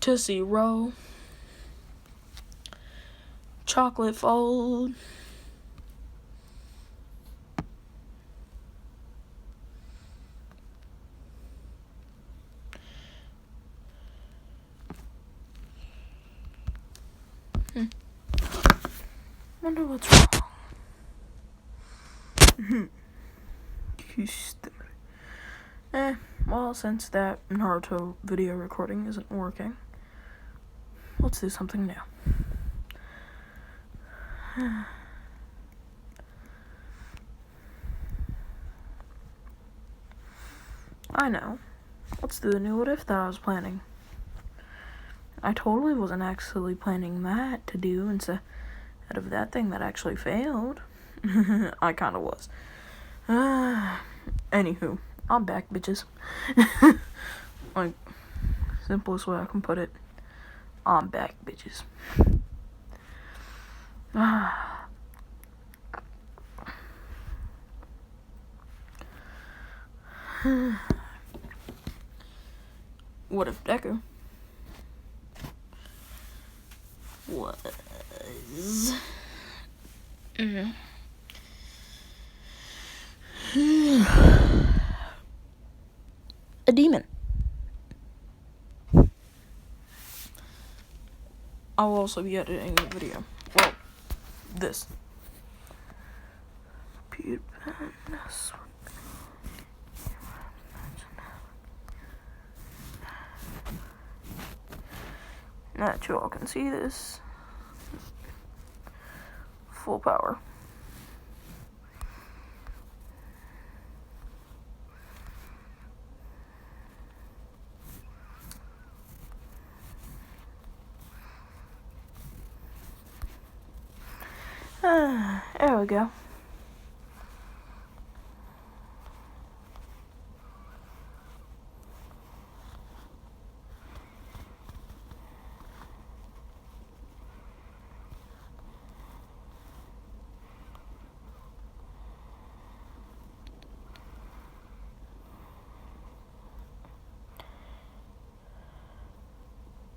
Tootsie Roll, Chocolate Fold, wonder what's wrong. You stupid. Well, since that Naruto video recording isn't working, let's do something new. I know. Let's do the new what if that I was planning. I totally wasn't actually planning that to do instead of that thing that actually failed. I kinda was. Anywho, I'm back, bitches. Like, simplest way I can put it. I'm back, bitches. What if Deku was a demon? I'll also be editing the video. Well, this. Not you all can see this. Full power. There we go.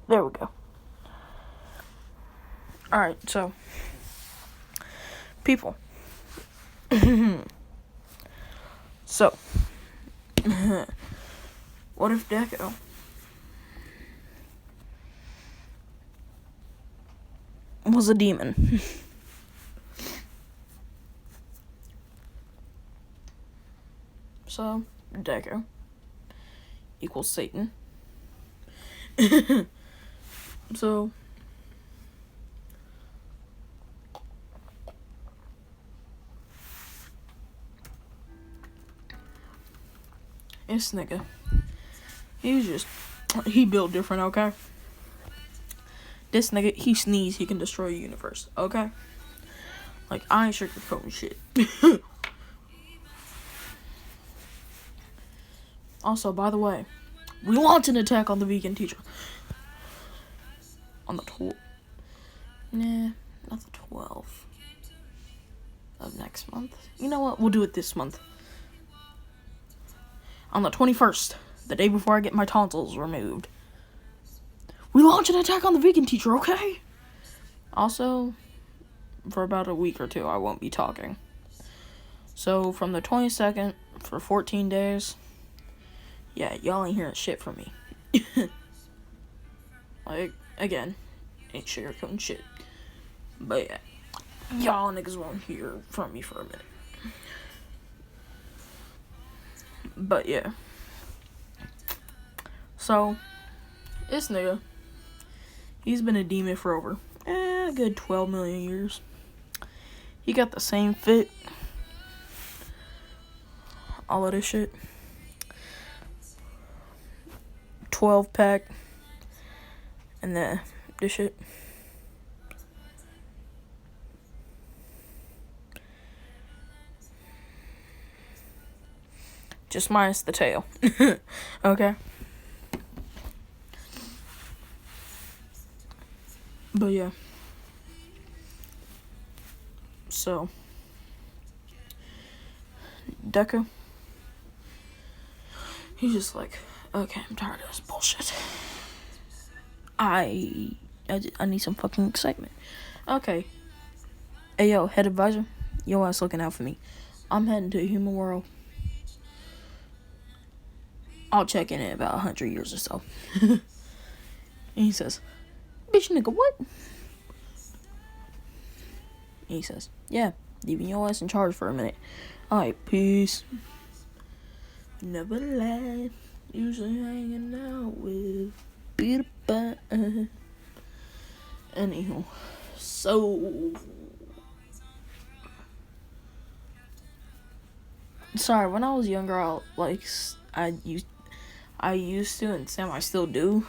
There we go. Alright, so people. So what if Deku was a demon? So Deku equals Satan. So this nigga, he built different, okay? This nigga, he sneezed, he can destroy the universe, okay? Like, I ain't sugarcoating shit. Also, by the way, we launch an attack on the vegan teacher. On the 12th. Nah, not the 12th of next month. You know what? We'll do it this month. On the 21st, the day before I get my tonsils removed, we launch an attack on the vegan teacher, okay? Also, for about a week or two, I won't be talking. So, from the 22nd, for 14 days, yeah, y'all ain't hearing shit from me. Like, again, ain't sugarcoating shit. But yeah, y'all niggas won't hear from me for a minute. But yeah. So, this nigga, he's been a demon for over a good 12 million years. He got the same fit. All of this shit. 12-pack. And then this shit. Just minus the tail. Okay? But yeah. So, Deku, he's just like, okay, I'm tired of this bullshit. I need some fucking excitement. Okay. Hey, yo, head advisor. Yo ass looking out for me. I'm heading to the human world. I'll check in about 100 years or so. And he says, bitch nigga, what? And he says, yeah, leaving your ass in charge for a minute. Alright, peace. Never lie. Usually hanging out with Peter Pan. Anywho, so sorry. When I was younger, I used to, and Sam, I still do,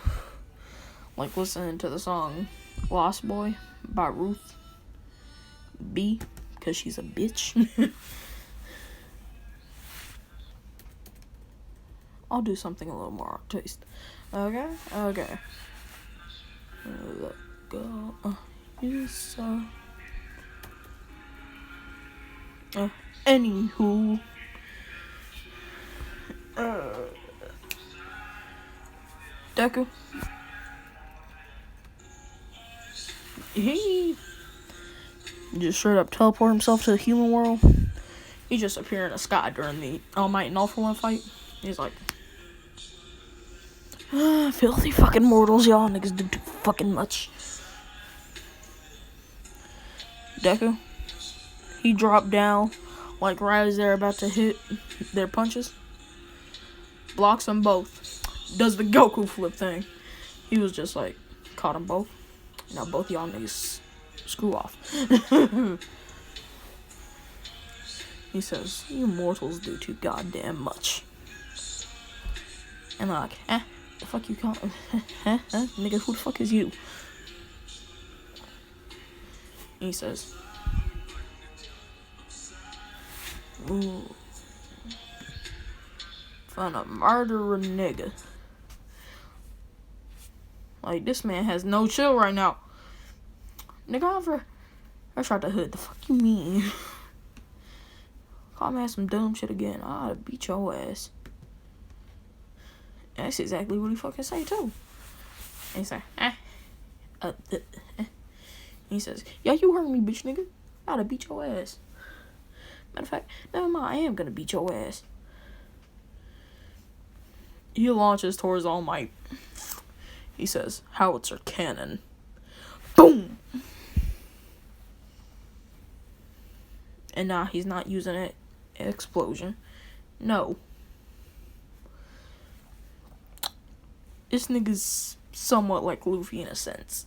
like listening to the song "Lost Boy" by Ruth B, because she's a bitch. I'll do something a little more taste. Okay. Let go. Yes. Anywho. Deku. He just straight up teleport himself to the human world. He just appeared in the sky during the All Might and All for One fight. He's like, filthy fucking mortals, y'all niggas do too fucking much. Deku, he dropped down, like right as they're about to hit their punches. Blocks them both. Does the Goku flip thing. He was just like, caught them both. Now both y'all niggas screw off. He says, you mortals do too goddamn much. And they're like, the fuck you call nigga, who the fuck is you? And he says, ooh, found a murderer nigga. Like, this man has no chill right now. Nigga, I shot the hood. The fuck you mean? Call me at some dumb shit again. I oughta beat your ass. And that's exactly what he fucking say too. And he's like, he says, yeah, you heard me, bitch nigga. I oughta beat your ass. Matter of fact, never mind, I am gonna beat your ass. He launches towards All Might. He says, howitzer cannon. Boom! And now he's not using an explosion. No. This nigga's somewhat like Luffy in a sense.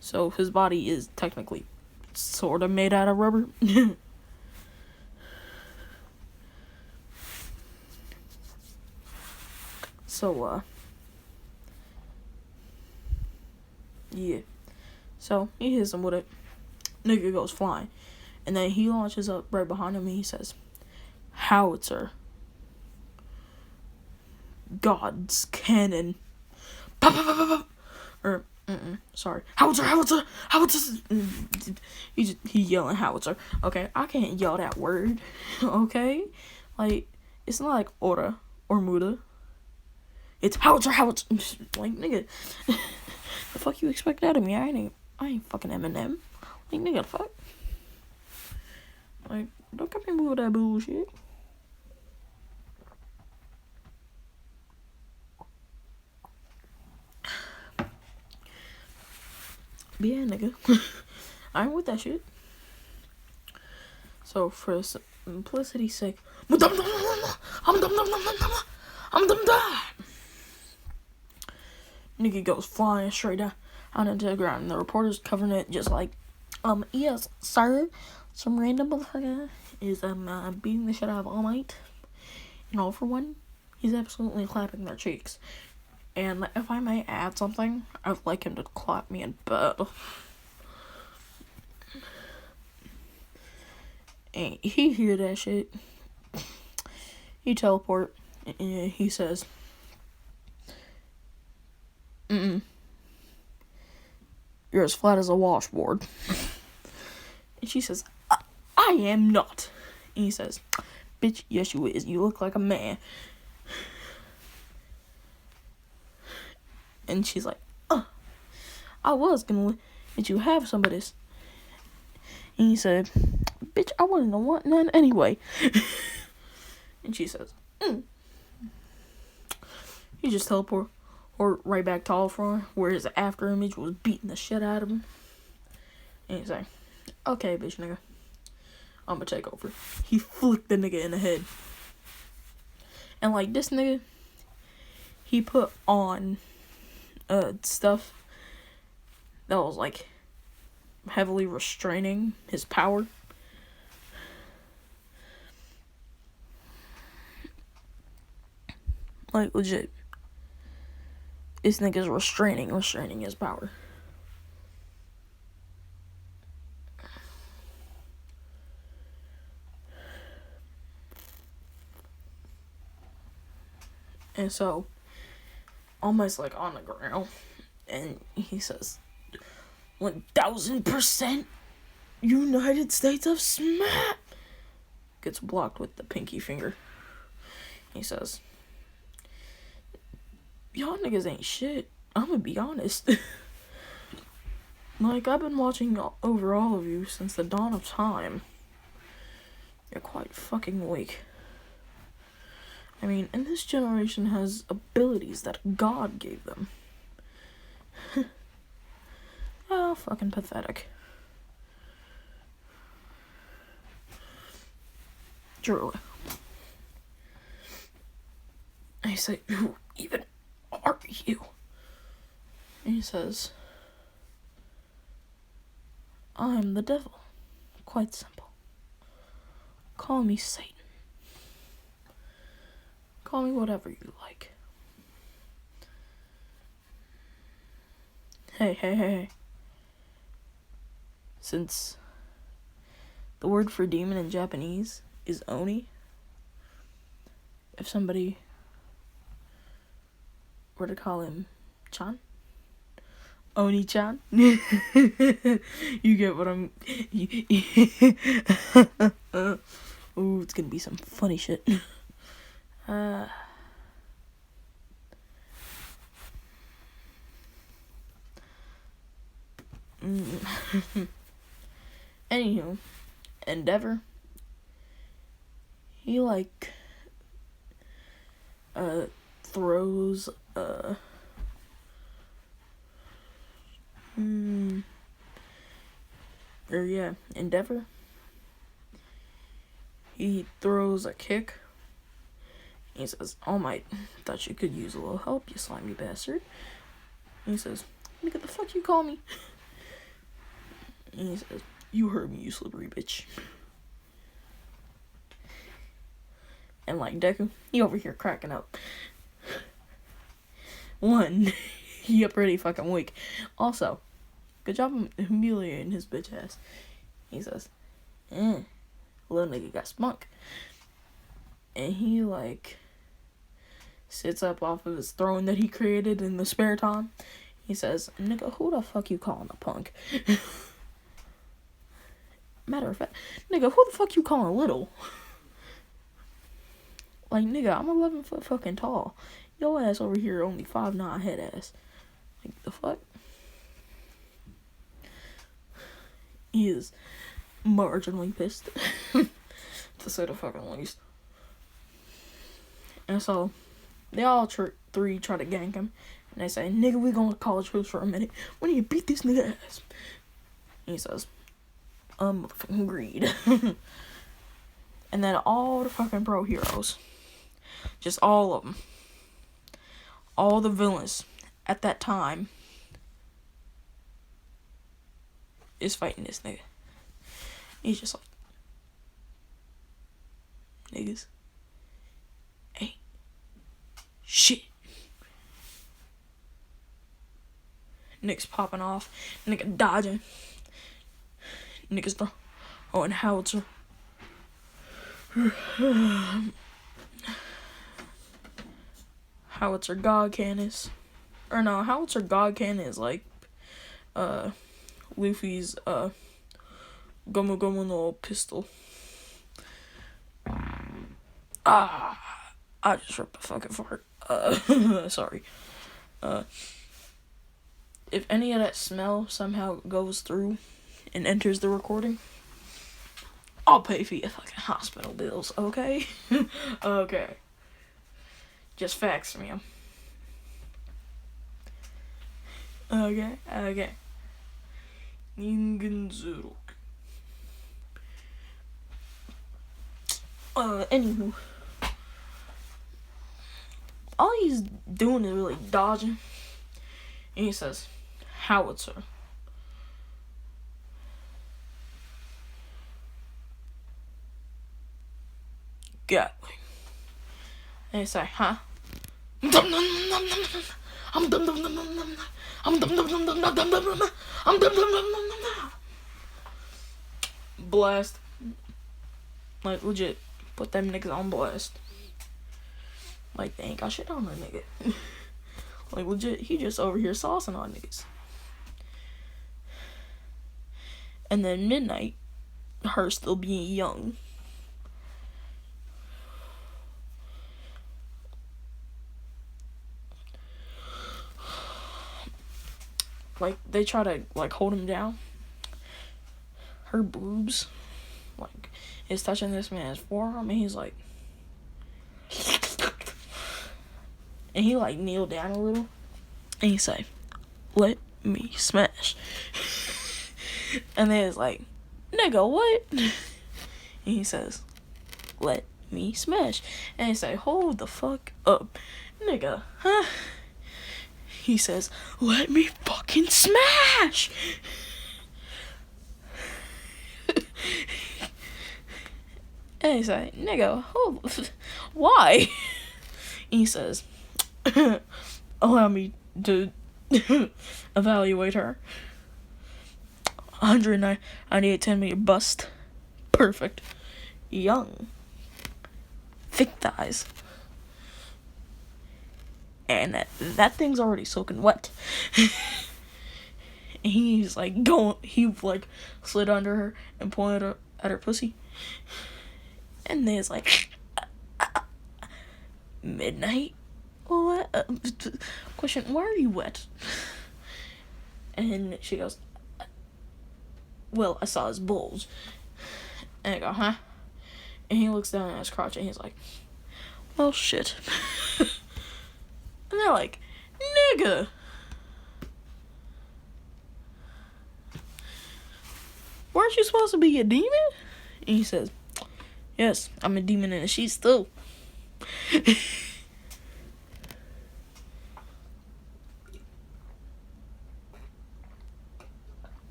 So his body is technically sort of made out of rubber. So, yeah. So, he hits him with it. Nigga goes flying. And then he launches up right behind him and he says, howitzer. God's cannon. Pop, pop, pop, pop. Or, sorry. Howitzer. He yelling howitzer. Okay, I can't yell that word. Okay? Like, it's not like ora or muda. It's howitzer. Like, nigga. The fuck you expect out of me? I ain't fucking Eminem. Like, nigga, the fuck? Like, don't come in with that bullshit. But yeah, nigga. I ain't with that shit. So, for simplicity's sake, nigga goes flying straight down into the ground, and the reporter's covering it just like, yes, sir, some random motherfucker is beating the shit out of All Might, and All for One, he's absolutely clapping their cheeks. And if I may add something, I'd like him to clap me in bed. And he hear that shit. He teleport, and he says, you're as flat as a washboard. And she says, I am not. And he says, bitch, yes you is. You look like a man. And she's like, I was gonna let you have some of this. And he said, bitch, I wouldn't want none anyway. And she says, He just teleported or right back to Alfron, where his after image was beating the shit out of him. And he's like, okay, bitch nigga, I'm gonna take over. He flicked the nigga in the head. And like this nigga, he put on stuff that was like heavily restraining his power. Like legit. This nigga's restraining his power. And so, almost like on the ground, and he says, 1000% United States of Smack gets blocked with the pinky finger. He says, y'all niggas ain't shit. I'm gonna be honest. Like, I've been watching over all of you since the dawn of time. You're quite fucking weak. I mean, and this generation has abilities that God gave them. Oh, fucking pathetic. Truly. I say, who even are you? And he says, I'm the devil. Quite simple. Call me Satan. Call me whatever you like. Hey. Since the word for demon in Japanese is Oni, if somebody were to call him Chan, Oni-chan, you get what I'm... Ooh, it's gonna be some funny shit. Anywho, Endeavor, he like throws Endeavor, he throws a kick. He says, "Oh my, thought you could use a little help, you slimy bastard." And he says, "Nigga, the fuck you call me?" And he says, "You heard me, you slippery bitch." And like Deku, he over here cracking up. One, he up pretty fucking weak. Also, good job humiliating his bitch ass. He says, little nigga got spunk. And he like sits up off of his throne that he created in the spare time. He says, "Nigga, who the fuck you calling a punk?" Matter of fact, nigga, who the fuck you calling little? Like, nigga, I'm 11 foot fucking tall. Your ass over here only 5'9" head ass. Like, the fuck? He is marginally pissed. To say the fucking least. And so, they all three try to gank him. And they say, "Nigga, we going to college hoops for a minute. We need to beat this nigga ass." And he says, "Motherfucking greed." And then all the fucking pro heroes, just all of them, all the villains at that time, is fighting this nigga. He's just like, niggas ain't shit. Niggas popping off, nigga dodging, niggas throwing howitzer. Howitzer God Cannon. Or no, Howitzer God Cannon is like Luffy's Gomu Gomu no pistol. I just ripped a fucking fart. Sorry. if any of that smell somehow goes through and enters the recording, I'll pay for your fucking hospital bills, okay? Okay. Just fax me 'em. Okay. Ningenzuruk. Anywho. All he's doing is really dodging. And he says, howitzer. Gatling. And he's like, huh? Blast. Like, legit. Put them niggas on blast. Like, they ain't got shit on that nigga. Like, legit, he just over here saucing on niggas. And then midnight, her still being young. Like, they try to, like, hold him down. Her boobs, like, is touching this man's forearm, and he's like... And he, like, kneeled down a little. And he said, let me smash. And then it's like, nigga, what? And he says, let me smash. And he say, hold the fuck up. Nigga, huh? He says, let me fucking smash. And he say, nigga, why? And he says, allow me to evaluate her. 198 centimeter bust. Perfect. Young. Thick thighs. And that thing's already soaking wet. And he's like he like slid under her and pointed at her pussy. And then it's like, midnight? What? Question, why are you wet? And she goes, well, I saw his bulge. And I go, huh? And he looks down at his crotch and he's like, well, shit. And they're like, nigga. Weren't you supposed to be a demon? And he says, yes, I'm a demon in the sheets too.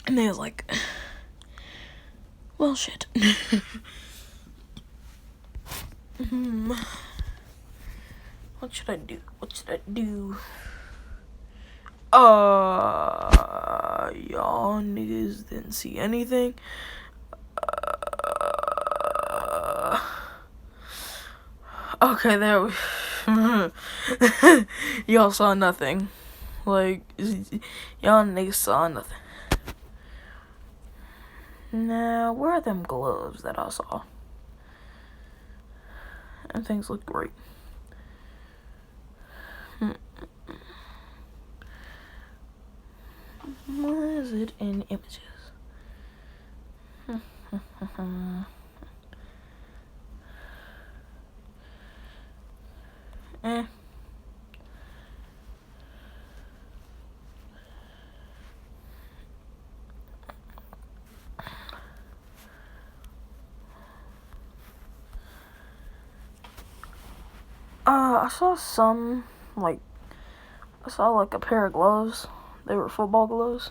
And they was like, well, shit. What should I do? Y'all niggas didn't see anything. Okay, there we... Y'all saw nothing. Like, y'all niggas saw nothing. Now, where are them gloves that I saw? And things look great. Where is it in images? I saw some, like, a pair of gloves. They were football gloves.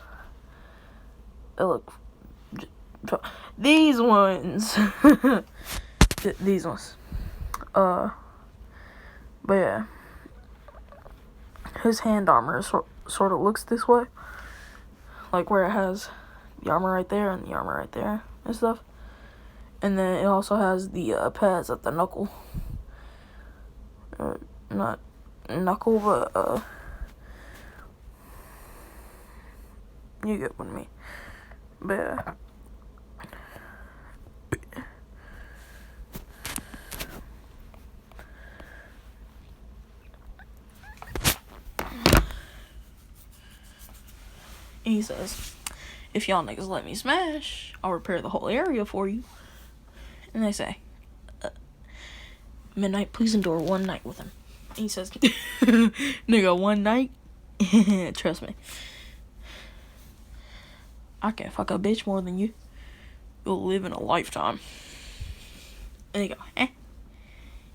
They look, these ones, these ones, but yeah, his hand armor sort of looks this way, like where it has the armor right there and the armor right there and stuff, and then it also has the pads at the knuckle. Not knuckle, but you get what I mean. But And he says, if y'all niggas let me smash, I'll repair the whole area for you. And they say, Midnight, please endure one night with him. And he says, nigga, one night? Trust me. I can't fuck a bitch more than you. You'll live in a lifetime. And they go, And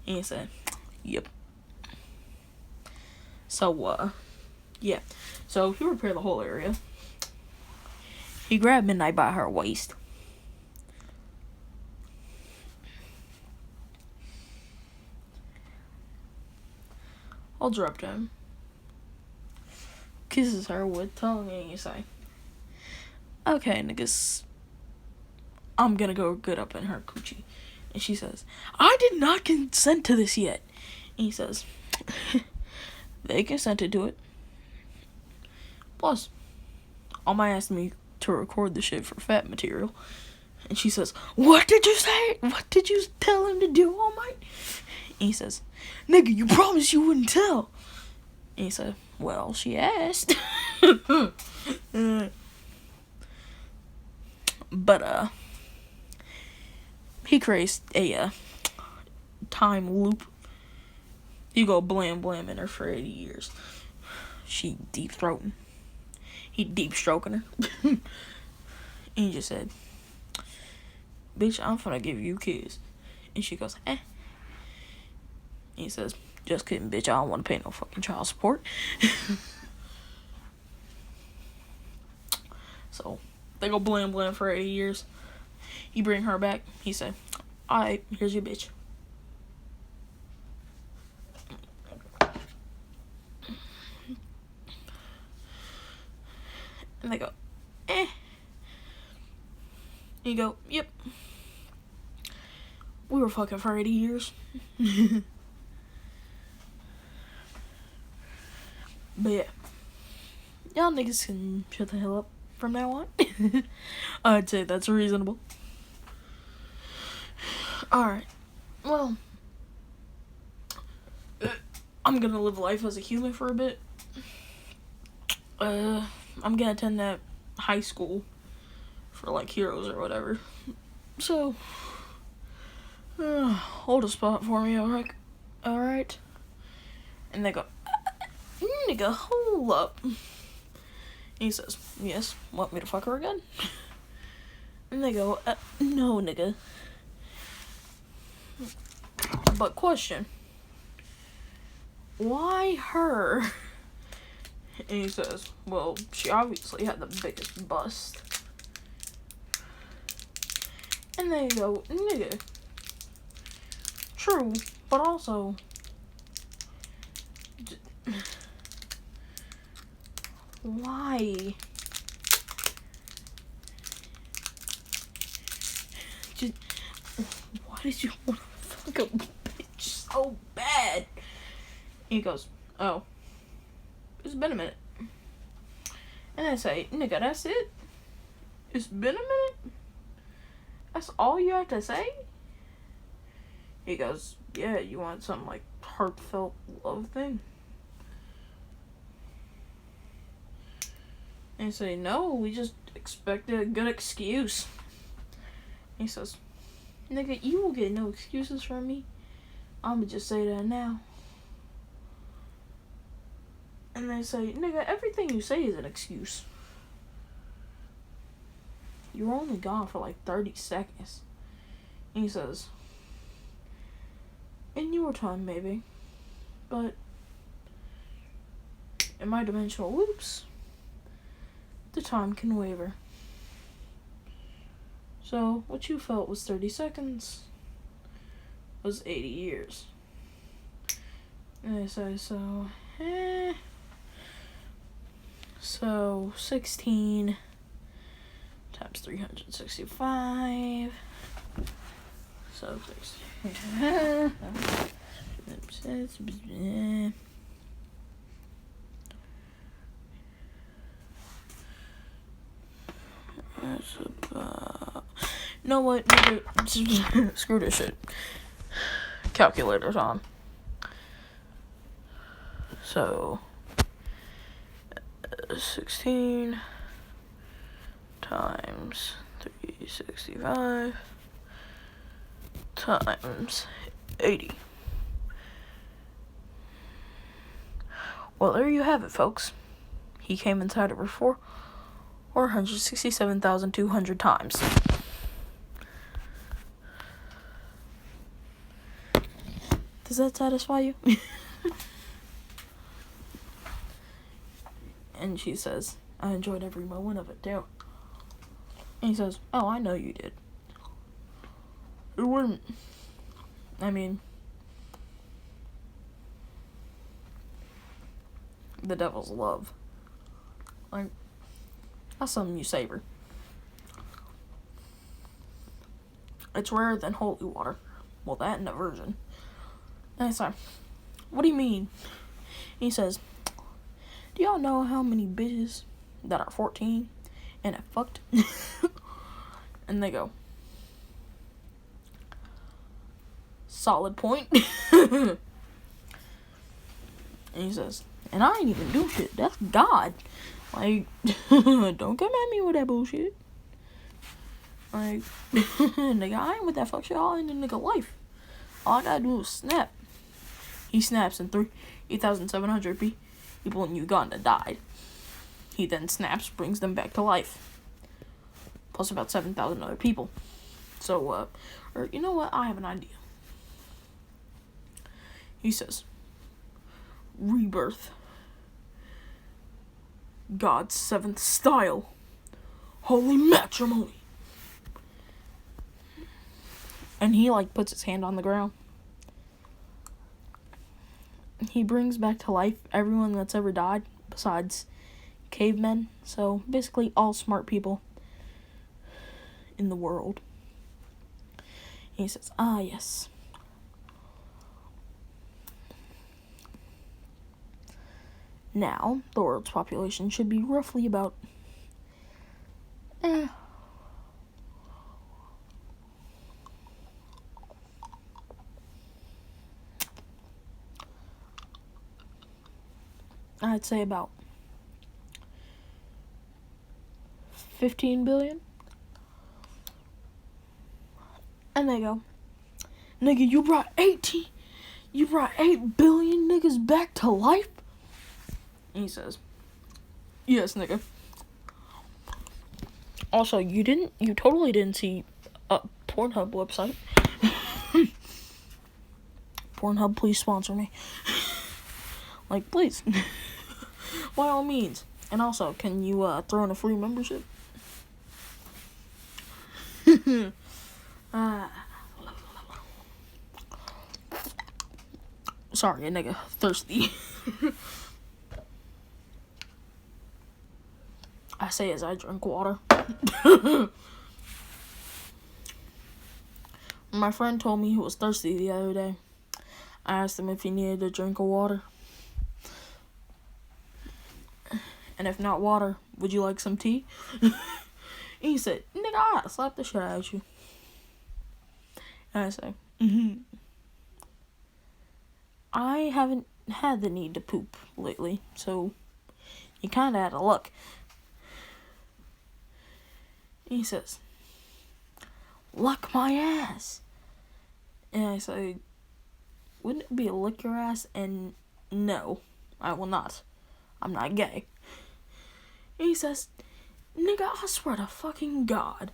he said, yep. So, yeah. So, he repaired the whole area. He grabbed Midnight by her waist. Holds her up to him. Kisses her with tongue, and you say, okay, niggas, I'm gonna go good up in her coochie. And she says, I did not consent to this yet. And he says, they consented to it. Plus, All Might asked me to record the shit for fat material. And she says, what did you say? What did you tell him to do, All Might? And he says, nigga, you promised you wouldn't tell. And he said, well, she asked. But, he creates a, time loop. You go blam blam in her for 80 years. She deep throating. He deep stroking her. And he just said, bitch, I'm finna give you kids. And she goes, And he says, just kidding, bitch, I don't want to pay no fucking child support. So, they go blam blam for 80 years. You bring her back. He said, alright, here's your bitch. And they go, And you go, yep. We were fucking for 80 years. But yeah. Y'all niggas can shut the hell up from now on. I'd say that's reasonable. Alright. Well, I'm gonna live life as a human for a bit. I'm gonna attend that high school for like heroes or whatever. So, hold a spot for me, alright? And they go, nigga, hold up. And he says, yes, want me to fuck her again? And they go, no, nigga. But question, why her? And he says, well, she obviously had the biggest bust. And they go, nigga, true, but also, why? Why did you want to fuck a bitch so bad? And he goes, oh, it's been a minute. And I say, nigga, that's it? It's been a minute? That's all you have to say? He goes, yeah, you want some, like, heartfelt love thing? And I say, no, we just expected a good excuse. And he says, nigga, you will get no excuses from me. I'ma just say that now. And they say, nigga, everything you say is an excuse. You were only gone for like 30 seconds. And he says, in your time, maybe. But in my dimensional loops, the time can waver. So, what you felt was 30 seconds was 80 years. And they say, so, So, 16 times 365. So, 16. That's about... You know what? Screw this shit. Calculator's on. So, 16 times 365 times 80. Well, there you have it, folks. He came inside of her 467,200 times. Does that satisfy you? And she says, I enjoyed every moment of it, too. And he says, oh, I know you did. It wouldn't. I mean, the devil's love. Like, that's something you savor. It's rarer than holy water. Well, that and a virgin. And it's like, what do you mean? He says, do y'all know how many bitches that are 14 and have fucked? And they go, solid point. And he says, and I ain't even do shit. That's God. Like, don't come at me with that bullshit. Like, nigga, I ain't with that fuck shit all in the nigga life. All I gotta do is snap. He snaps and 8,700 people in Uganda died. He then snaps, brings them back to life. Plus about 7,000 other people. So, or you know what? I have an idea. He says, rebirth. God's seventh style. Holy matrimony. And he, like, puts his hand on the ground. He brings back to life everyone that's ever died, besides cavemen. So, basically, all smart people in the world. He says, ah, yes. Now, the world's population should be roughly about, I'd say about 15 billion. And they go, nigga, you brought 8 billion niggas back to life? And he says, yes, nigga. Also, you totally didn't see a Pornhub website. Pornhub, please sponsor me. Like, please. By all means. And also, can you throw in a free membership? Sorry, a nigga thirsty. I say as I drink water. My friend told me he was thirsty the other day. I asked him if he needed a drink of water. And if not water, would you like some tea? And he said, nigga, I'll slap the shit out of you. And I say, I haven't had the need to poop lately, so you kinda had to look. And he says, lick my ass. And I say, wouldn't it be a lick your ass? And no, I will not. I'm not gay. And he says, nigga, I swear to fucking God.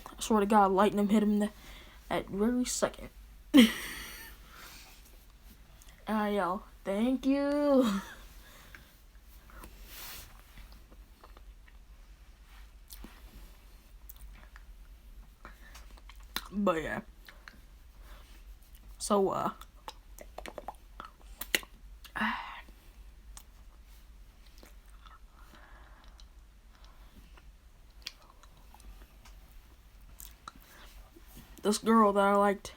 I swear to God, lightning hit him at very second. And I yell, thank you. But yeah. So, this girl that I liked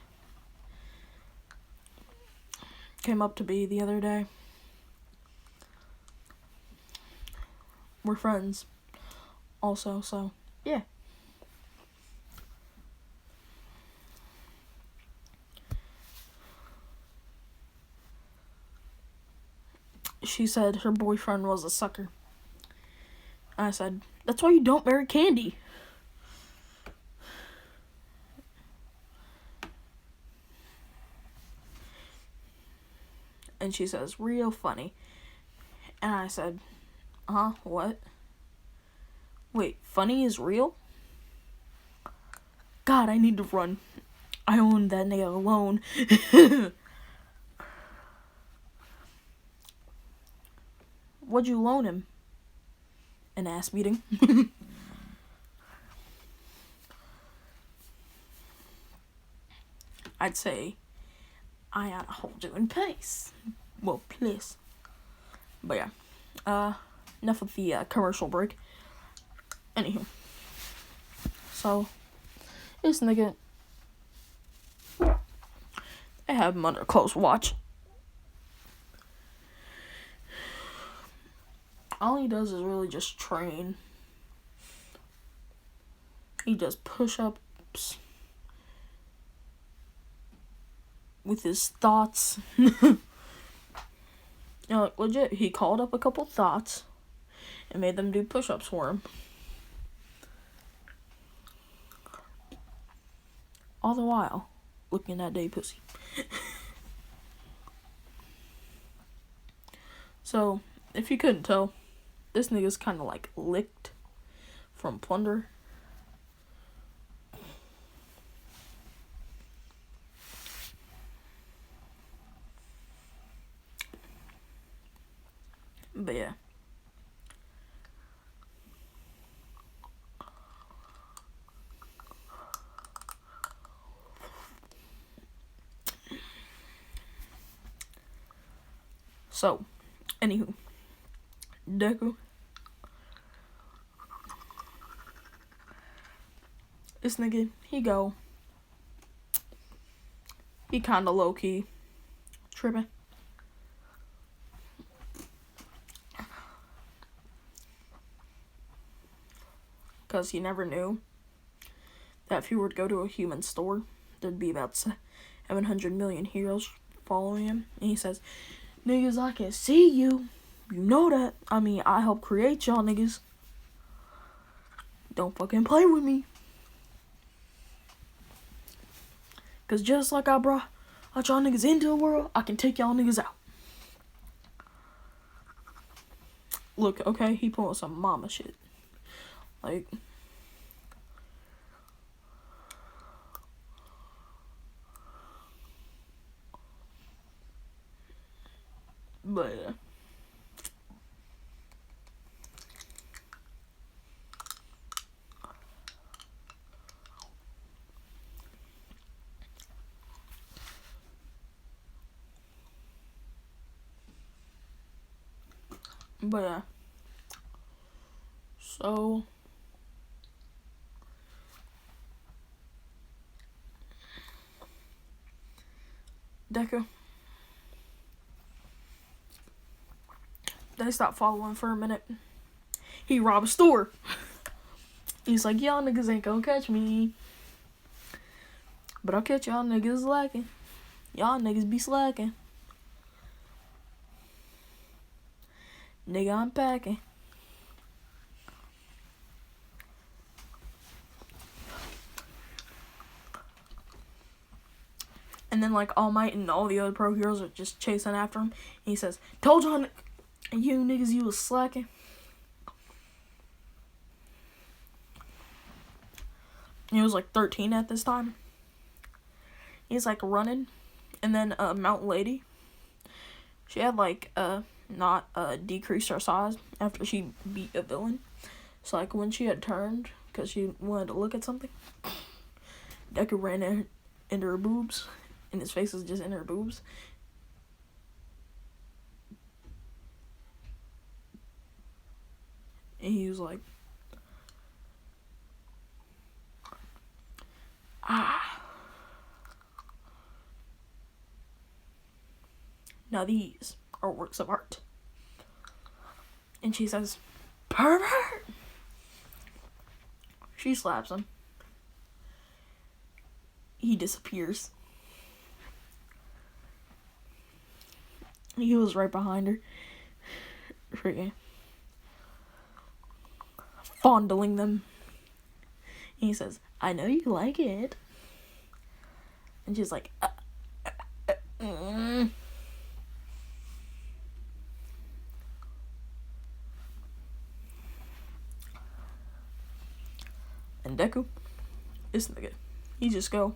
came up to me the other day. We're friends also, so yeah. She said her boyfriend was a sucker. I said, That's why you don't marry Candy. And she says, real funny. And I said, what? Wait, funny is real? God, I need to run. I own that nigga alone. What'd you loan him? An ass beating. I'd say, I ought to hold you in place. Well, please. But yeah. Enough of the commercial break. Anywho. So, this nigga, I have him under close watch. All he does is really just train. He does push-ups with his thoughts. Like, legit, he called up a couple thoughts and made them do push-ups for him. All the while, looking at day pussy. So, if you couldn't tell, this nigga's kind of like licked from plunder. But yeah. So, anywho, Deku. This nigga, he kinda low-key tripping. Because he never knew that if he were to go to a human store, there'd be about 700 million heroes following him. And he says, niggas, I can see you. You know that. I mean, I helped create y'all niggas. Don't fucking play with me. Because just like I brought y'all niggas into the world, I can take y'all niggas out. Look, okay, he pulling some mama shit. Like, but yeah. But yeah. So, Deku, they stopped following for a minute. He robbed a store. He's like, y'all niggas ain't gonna catch me. But I'll catch y'all niggas slacking. Y'all niggas be slacking. Nigga, I'm packing. And then, like, All Might and all the other pro heroes are just chasing after him. And he says, told y'all, you niggas, you was slacking. He was, like, 13 at this time. He's, like, running. And then, Mountain Lady, she had, like, not decreased her size after she beat a villain. So, like, when she had turned, because she wanted to look at something, Deku ran into her boobs. And his face was just in her boobs. And he was like, now these are works of art. And she says, pervert! She slaps him. He disappears. He was right behind her. Freaking fondling them. And he says, I know you like it. And she's like, And Deku, this nigga, he just go.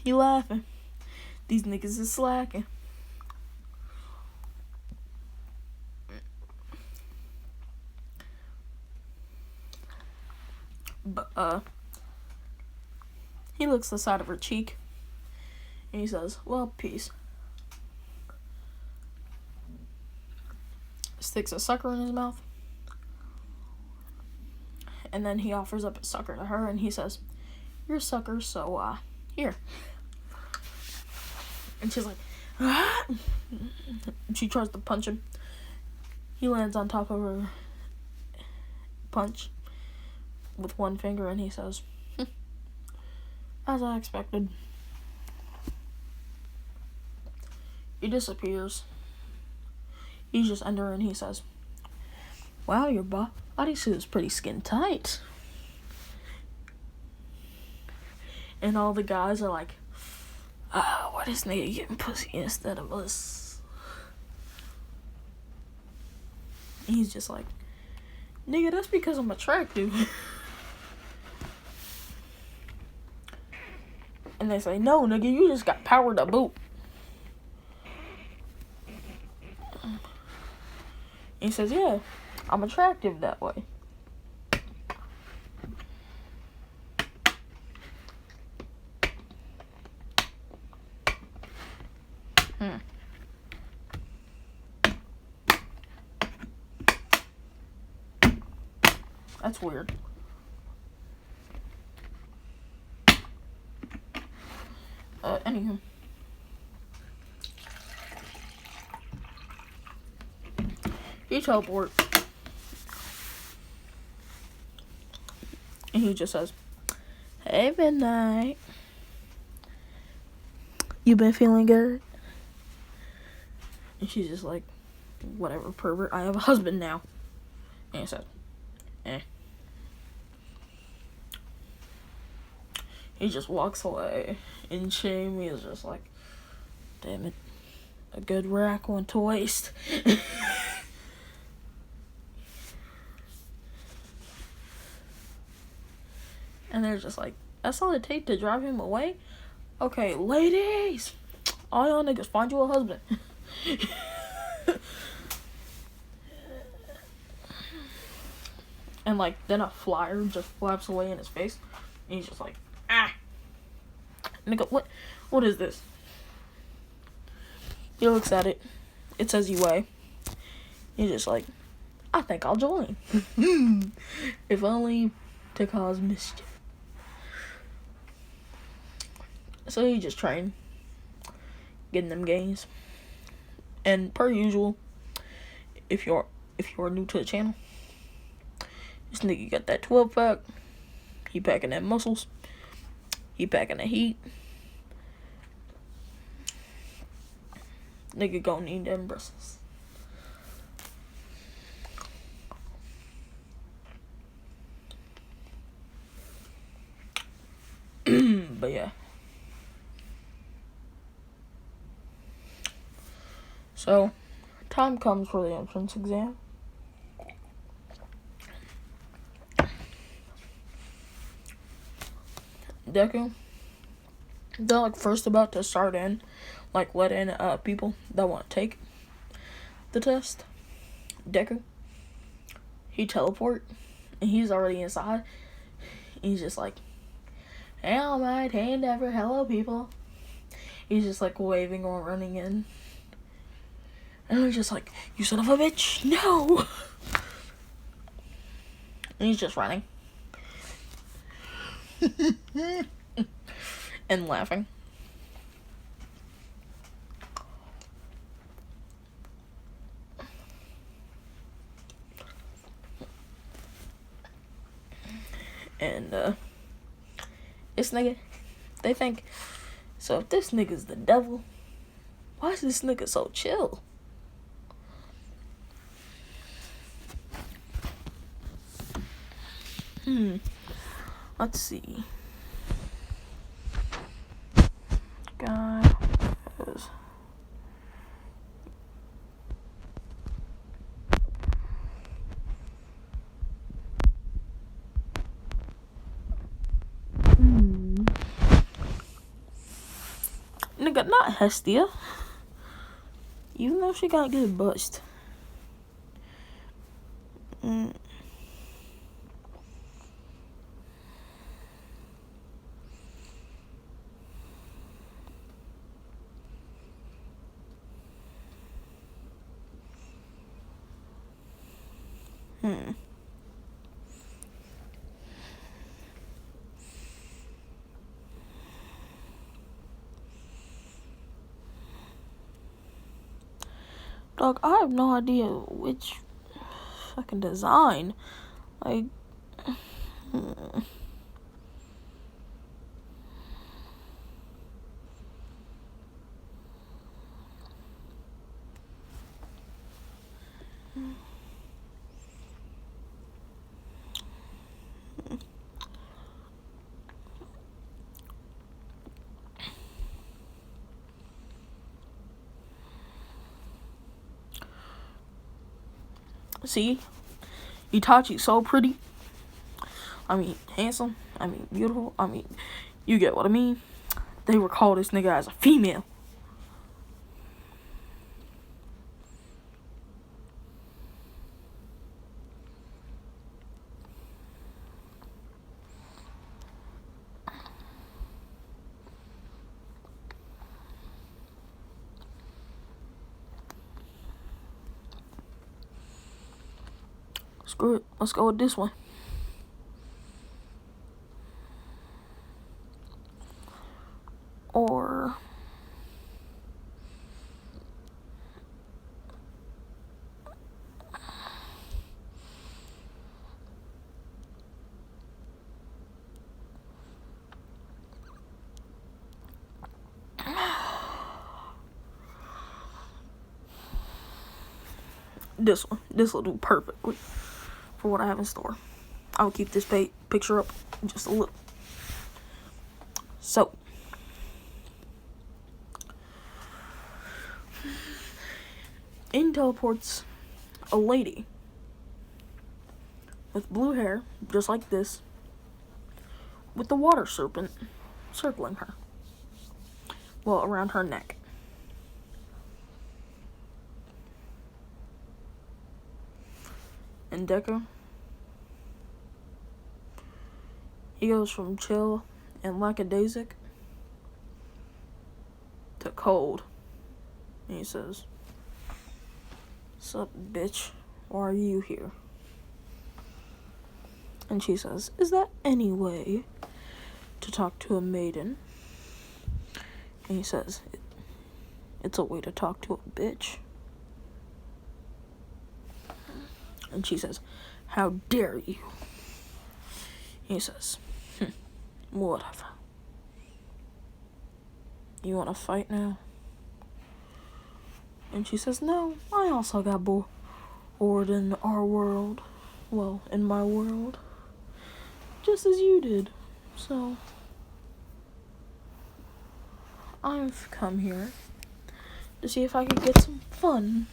He laughing. These niggas is slacking. But, he looks the side of her cheek. And he says, well, peace. Sticks a sucker in his mouth. And then he offers up a sucker to her, and he says, you're a sucker, so, here. And she's like, ah! She tries to punch him. He lands on top of her punch with one finger, and he says, as I expected. He disappears. He's just under her, and he says, wow, your bodysuit is pretty skin tight. And all the guys are like, why this nigga getting pussy instead of us? And he's just like, nigga, that's because I'm attractive. And they say, no, nigga, you just got power to boot. And he says, yeah, I'm attractive that way. That's weird. Anywho. He teleports. And he just says, hey, Midnight. You been feeling good? And she's just like, whatever, pervert. I have a husband now. And he says, He just walks away. In shame, he is just like, damn it. A good rack went to waste. And they're just like, that's all it takes to drive him away? Okay, ladies, all y'all niggas, find you a husband. And like, then a flyer just flaps away in his face. And he's just like, nigga, what is this? He looks at it. It says UA. He's just like, I think I'll join. If only to cause mischief. So he just trying getting them gains. And per usual, if you're new to the channel, this nigga got that 12-pack. He packing that muscles. He packing the heat. Nigga gonna need them bristles. But yeah. So, time comes for the entrance exam. Deku, they're like first about to start in, like let in people that want to take the test. Deku, he teleport, and he's already inside. He's just like, hey, all right, hey, Endeavor, hello, people. He's just like waving or running in. And he's just like, you son of a bitch, no! And he's just running. And laughing. And, this nigga, they think, so if this nigga's the devil, why is this nigga so chill? Let's see. Guy is nigga, not Hestia. Even though she got good bust. Dog, I have no idea which fucking design. Like, see, Itachi's so pretty. I mean, handsome. I mean, beautiful. I mean, you get what I mean. They recall this nigga as a female. Screw it. Let's go with this one. Or this one. This will do perfectly for what I have in store. I'll keep this picture up just a little. So, in teleports a lady with blue hair, just like this, with the water serpent circling her. Well, around her neck. And Deku, he goes from chill and lackadaisic to cold. And he says, "Sup, bitch? Why are you here?" And she says, "Is that any way to talk to a maiden?" And he says, "It's a way to talk to a bitch." And she says, "How dare you?" He says, "Whatever. You want to fight now?" And she says, "No, I also got bored in our world. Well, in my world. Just as you did. So, I've come here to see if I could get some fun."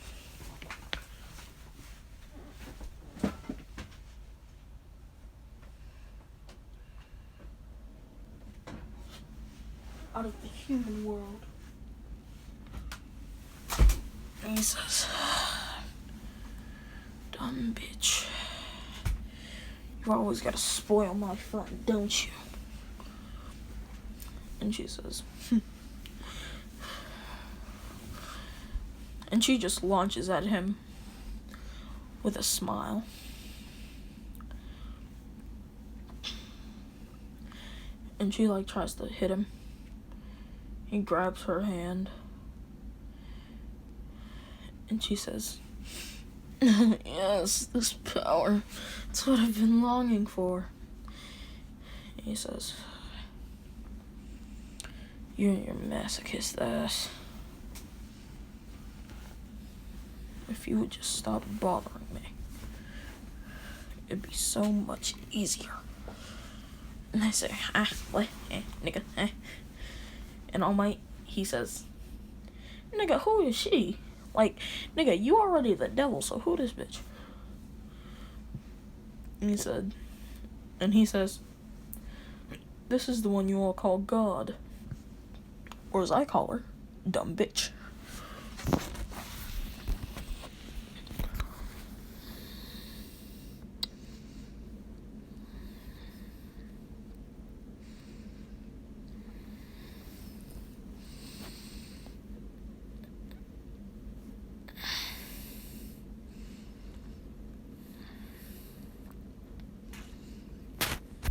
Out of the human world. And he says, "Dumb bitch. You always gotta spoil my fun, don't you?" And she says, and she just launches at him with a smile. And she like tries to hit him. He grabs her hand. And she says, "Yes, this power. It's what I've been longing for." And he says, "You and your masochist ass. If you would just stop bothering me, it'd be so much easier." And I say, what? Nigga, And All Might, he says, nigga, who is she? Like, nigga, you already the devil, so who this bitch? And he says, this is the one you all call God. Or as I call her, dumb bitch.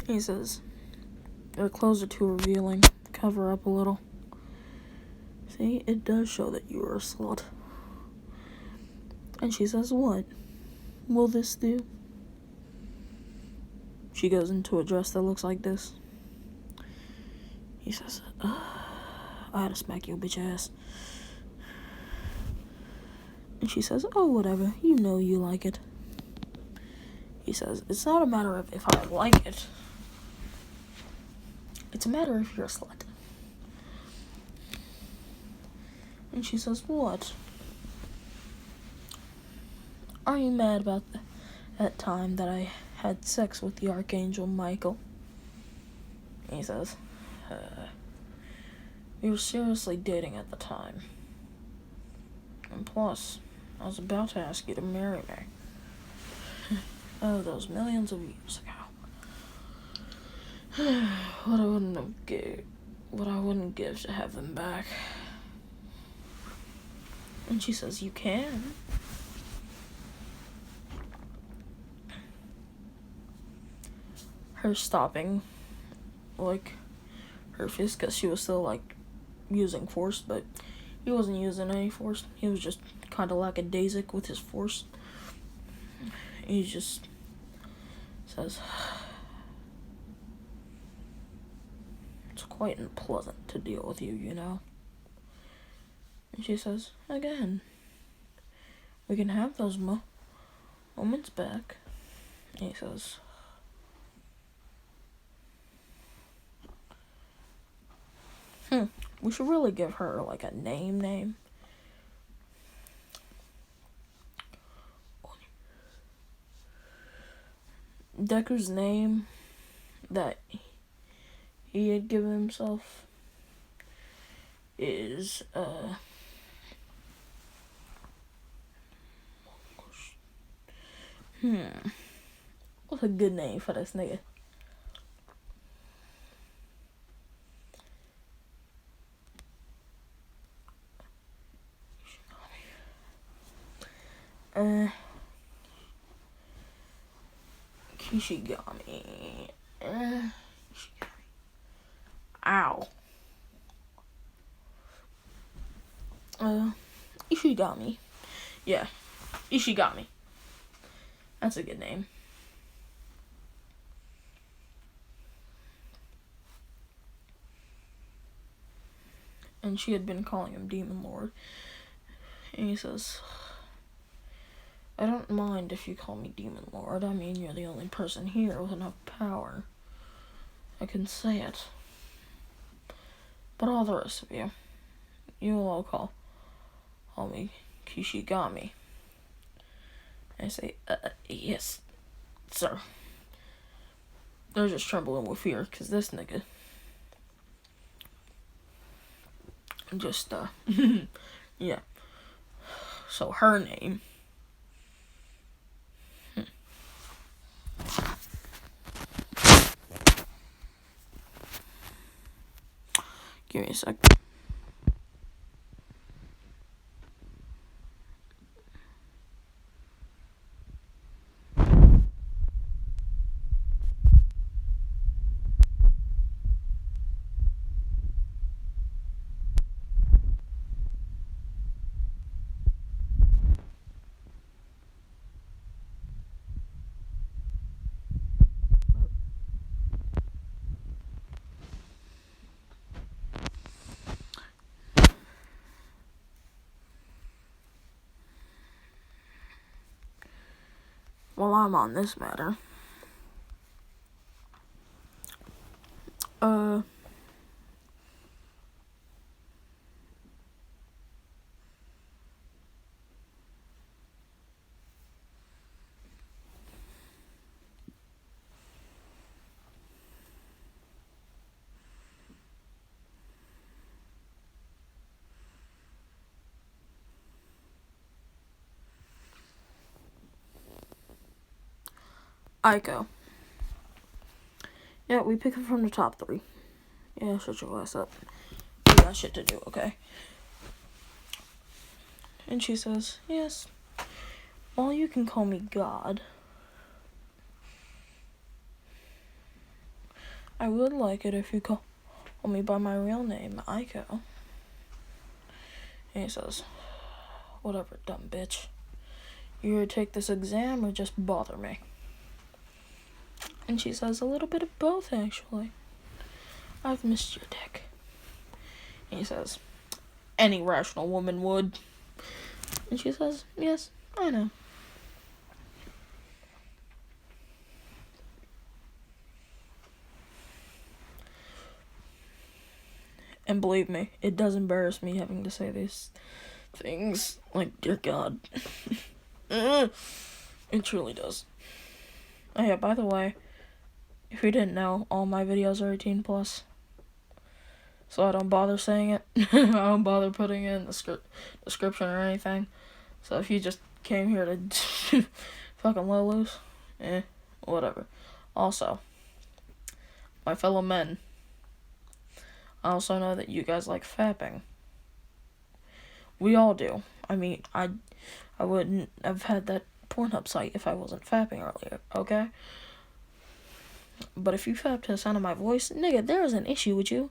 He says, your clothes are too revealing. Cover up a little. See, it does show that you are a slut. And she says, what? Will this do? She goes into a dress that looks like this. He says, I had to smack your bitch ass. And she says, oh, whatever. You know you like it. He says, it's not a matter of if I like it. It's a matter of you're a slut. And she says, what? Are you mad about that time that I had sex with the Archangel Michael? And he says, we were seriously dating at the time. And plus, I was about to ask you to marry me. Oh, those millions of years ago. What I wouldn't give to have them back. And she says, you can. Her stopping, like, her fist, because she was still, like, using force, but he wasn't using any force. He was just kind of lackadaisic with his force. He just says, it's quite unpleasant to deal with you, you know. And she says, again, we can have those moments back. And he says, we should really give her, like, a name. Deku's name that he had given himself is, what's a good name for this nigga? Kishigami. Ow. Ishigami. Yeah, Ishigami. That's a good name. And she had been calling him Demon Lord. And he says, I don't mind if you call me Demon Lord. I mean, you're the only person here with enough power. I can say it. But all the rest of you, you'll all call me Kishigami. And I say, yes, sir. They're just trembling with fear, because this nigga just, yeah. So her name, give me a sec. While I'm on this matter, Aiko. Yeah, we pick it from the top 3. Yeah, shut your ass up. You got shit to do, okay? And she says, yes. Well, you can call me God. I would like it if you call me by my real name, Aiko. And he says, whatever, dumb bitch. You here to take this exam or just bother me? And she says, a little bit of both, actually. I've missed your dick. And he says, any rational woman would. And she says, yes, I know. And believe me, it does embarrass me having to say these things. Like, dear God. It truly does. Oh yeah, by the way, if you didn't know, all my videos are 18+. So I don't bother saying it. I don't bother putting it in the description or anything. So if you just came here to fucking let loose, whatever. Also, my fellow men, I also know that you guys like fapping. We all do. I mean, I wouldn't have had that Pornhub site if I wasn't fapping earlier, okay? But if you fap to the sound of my voice, nigga, there is an issue with you.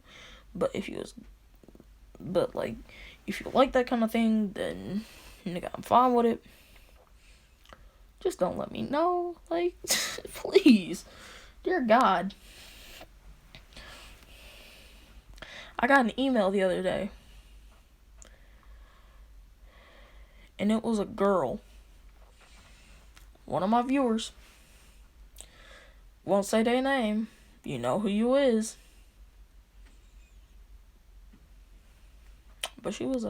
But if you like that kind of thing, then nigga, I'm fine with it. Just don't let me know, like, please, dear God. I got an email the other day, and it was a girl, one of my viewers. Won't say their name. You know who you is. But she was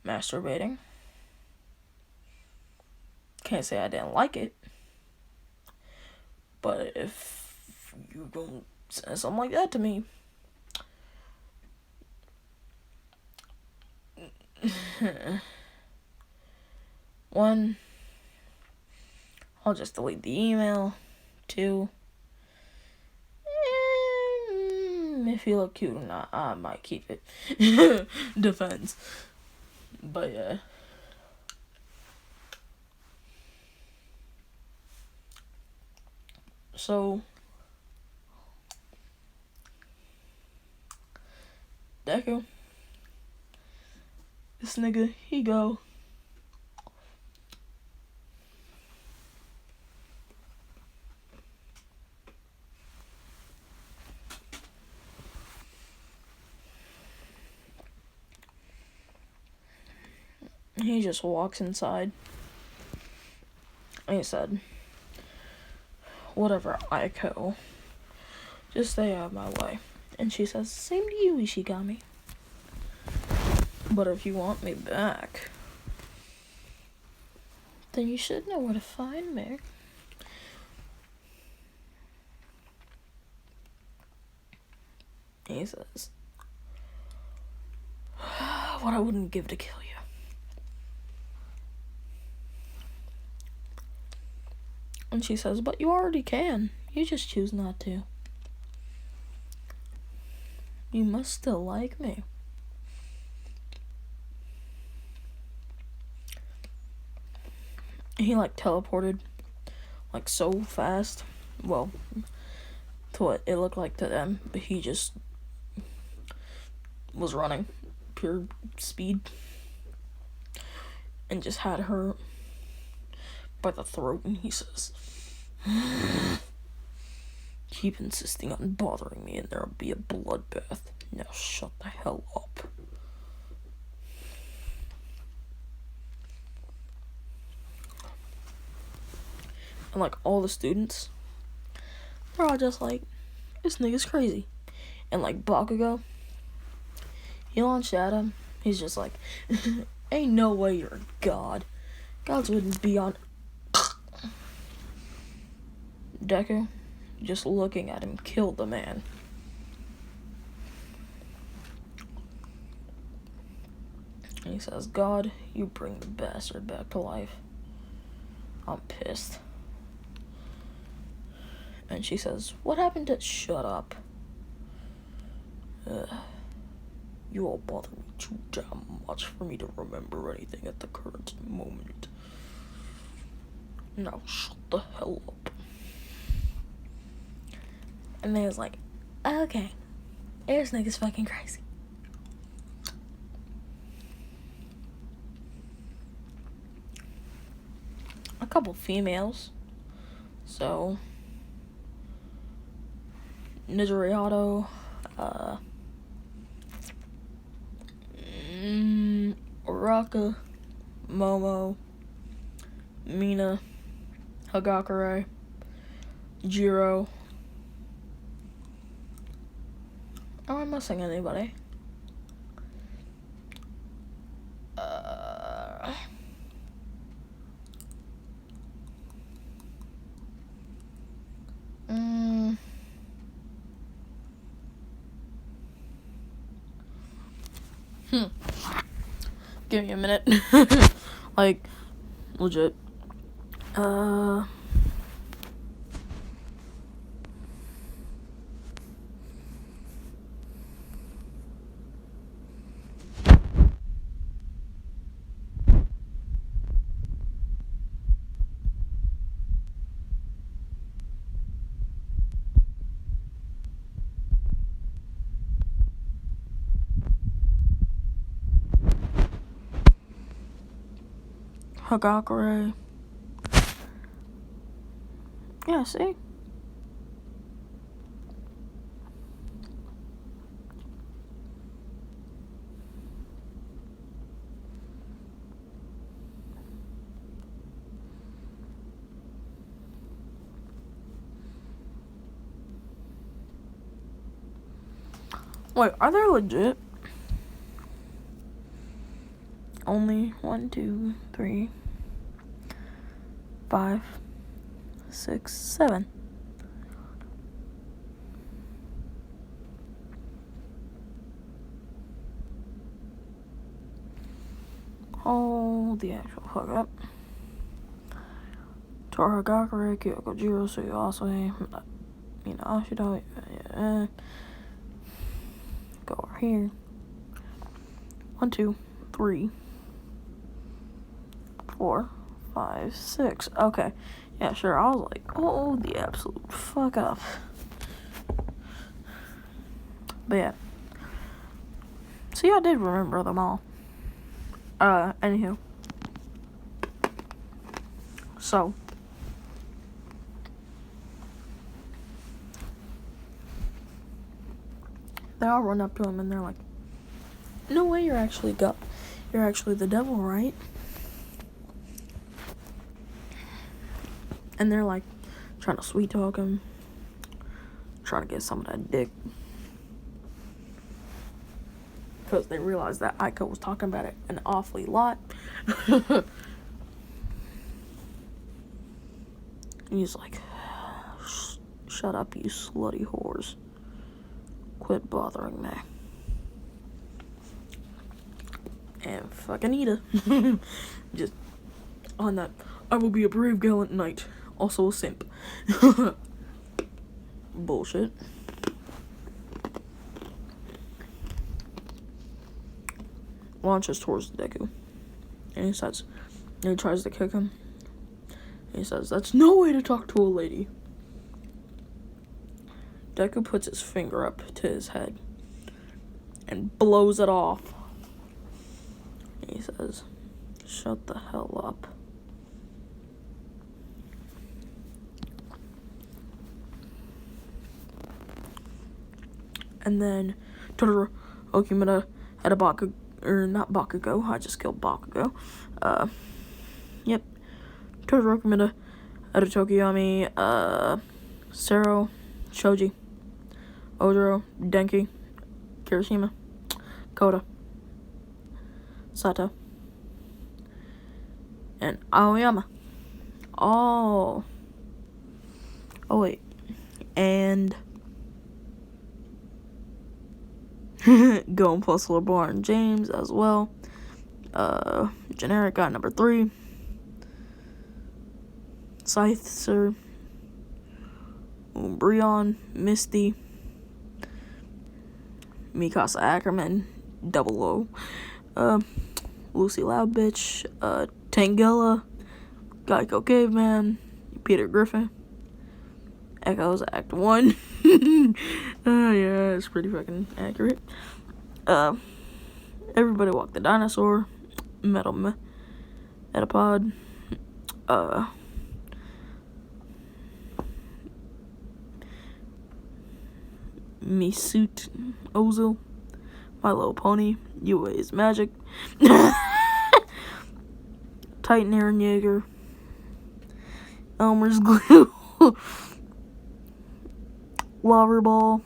masturbating. Can't say I didn't like it. But if you gonna say something like that to me, one, I'll just delete the email. 2, if you look cute or not, I might keep it. Depends. But yeah. So, deku. This nigga, he go. He just walks inside. And he said, whatever, Aiko. Just stay out of my way. And she says, same to you, Ishigami. But if you want me back, then you should know where to find me. And he says, what I wouldn't give to kill you. And she says, but you already can. You just choose not to. You must still like me. He, like, teleported, like, so fast. Well, to what it looked like to them. But he just was running. Pure speed. And just had her by the throat, and he says, keep insisting on bothering me and there'll be a bloodbath. Now shut the hell up. And like all the students, they're all just like, this nigga's crazy. And like Bakugo, he launched at him. He's just like, ain't no way you're a god. Gods wouldn't be on. Deku, just looking at him, killed the man. And he says, God, you bring the bastard back to life. I'm pissed. And she says, what happened to... Shut up. You all bother me too damn much for me to remember anything at the current moment. Now shut the hell up. And they was like, okay, this nigga's fucking crazy. A couple females. So, Nijeriato, Uraka, Momo, Mina, Hagakure, Jiro. Am I missing anybody? Give me a minute. Like, legit. Hagakure. Yeah, see? Wait, are they legit? Only 1, 2, 3, 5, 6, 7. Hold the actual fuck up. Toragakure, Kyoko Jiro, Suyasui, Ashido, go over here. 1, 2, 3, 4, 5, 6. Okay. Yeah, sure. I was like, oh, the absolute fuck up. But yeah. See, I did remember them all. Anywho. So. They all run up to him and they're like, no way, you're actually the devil, right? And they're like trying to sweet talk him, trying to get some of that dick, because they realized that Aiko was talking about it an awfully lot. He's like, shut up, you slutty whores, quit bothering me. And fucking Ida. Just on that, I will be a brave gallant knight, also a simp. Bullshit. Launches towards Deku. And he tries to kick him. And he says, that's no way to talk to a lady. Deku puts his finger up to his head and blows it off. He says, shut the hell up. And then Totoro Okimura had a Bakugo, or not Bakugo, I just killed Bakugo. Yep. Totoro Okimura had a Tokiyami, Sero, Shoji, Ojiro, Denki, Kirishima, Koda, Sato, and Aoyama. Oh wait, and Go and plus LeBron James as well. Generic guy number 3. Scyther, Umbreon, Misty, Mikasa Ackerman, Double O, Lucy Loudbitch, Tangela, Geico Caveman, Peter Griffin, Echoes Act 1. Yeah, it's pretty fucking accurate. Everybody Walk the Dinosaur, Metapod, Misut Ozil, My Little Pony, UA is Magic, Titan Aaron Yeager, Elmer's Glue, Loverball,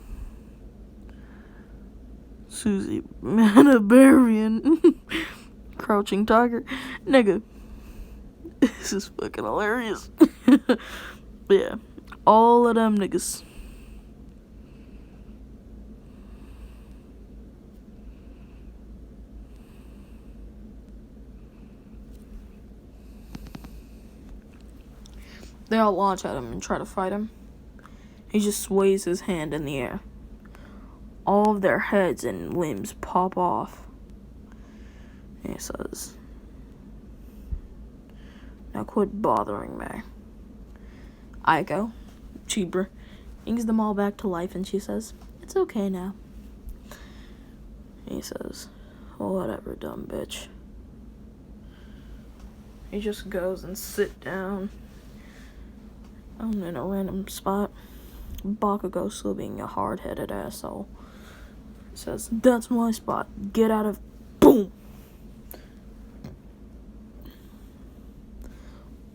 Susie Manabarian, Crouching Tiger. Nigga, this is fucking hilarious. But yeah, all of them niggas. They all launch at him and try to fight him. He just sways his hand in the air. All of their heads and limbs pop off. And he says, "Now quit bothering me." Aiko, Chibra, brings them all back to life and she says, "It's okay now." And he says, "Whatever, dumb bitch." He just goes and sit down. I'm in a random spot. Bakugo, still being a hard-headed asshole, says, "That's my spot. Get out of..." Boom!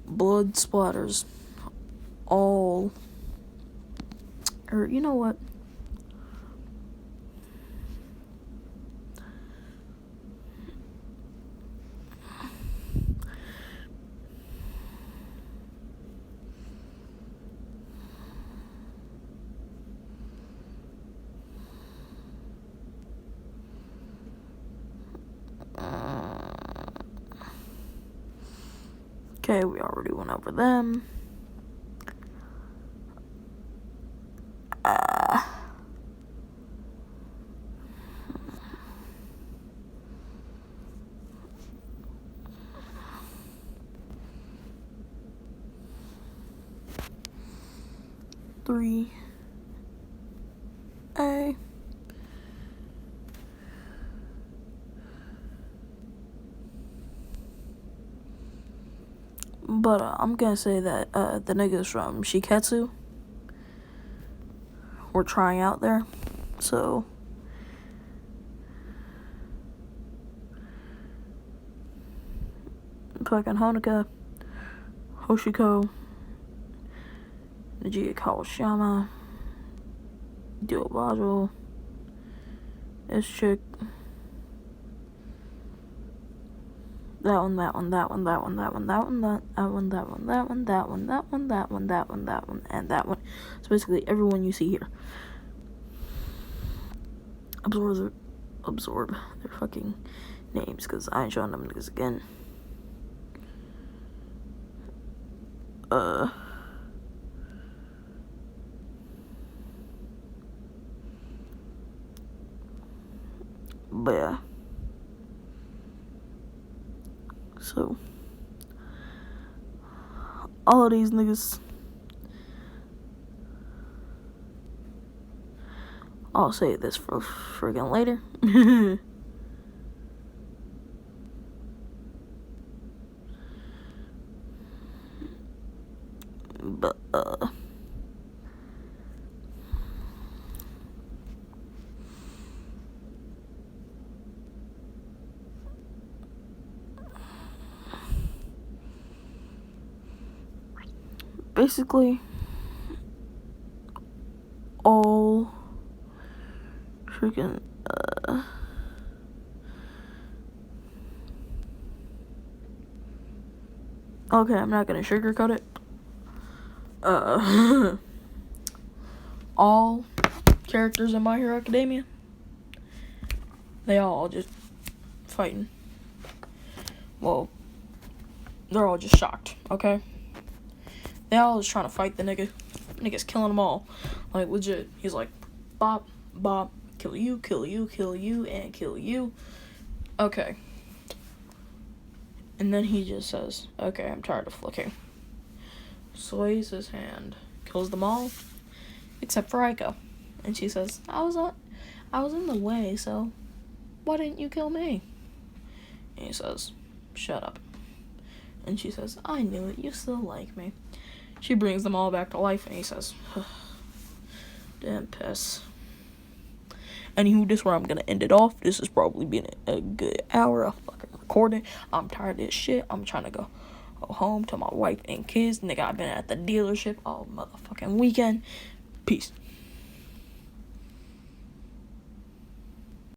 Blood splatters all... Or, you know what? Okay, we already went over them. Three. A. But I'm gonna say that the niggas from Shiketsu were trying out there, so fucking Honoka, Hoshiko, Nagia Kawashima, Diobajo, this chick, that one, and that one. So basically everyone you see here. Absorb their fucking names, because I ain't showing them niggas again. But yeah. So, all of these niggas, I'll say this for friggin' later. But, basically, all freaking, okay, I'm not gonna sugarcoat it. All characters in My Hero Academia, they all just fighting. Well, they're all just shocked, okay? They all just trying to fight the nigga. Niggas killing them all. Like, legit. He's like, bop, bop, kill you, kill you, kill you, and kill you. Okay. And then he just says, okay, I'm tired of flicking. Sways his hand. Kills them all. Except for Aiko. And she says, I was in the way, so why didn't you kill me? And he says, shut up. And she says, I knew it, you still like me. She brings them all back to life, and he says, damn piss. Anywho, this is where I'm gonna end it off. This has probably been a good hour of fucking recording. I'm tired of this shit. I'm trying to go home to my wife and kids. Nigga, I've been at the dealership all motherfucking weekend. Peace.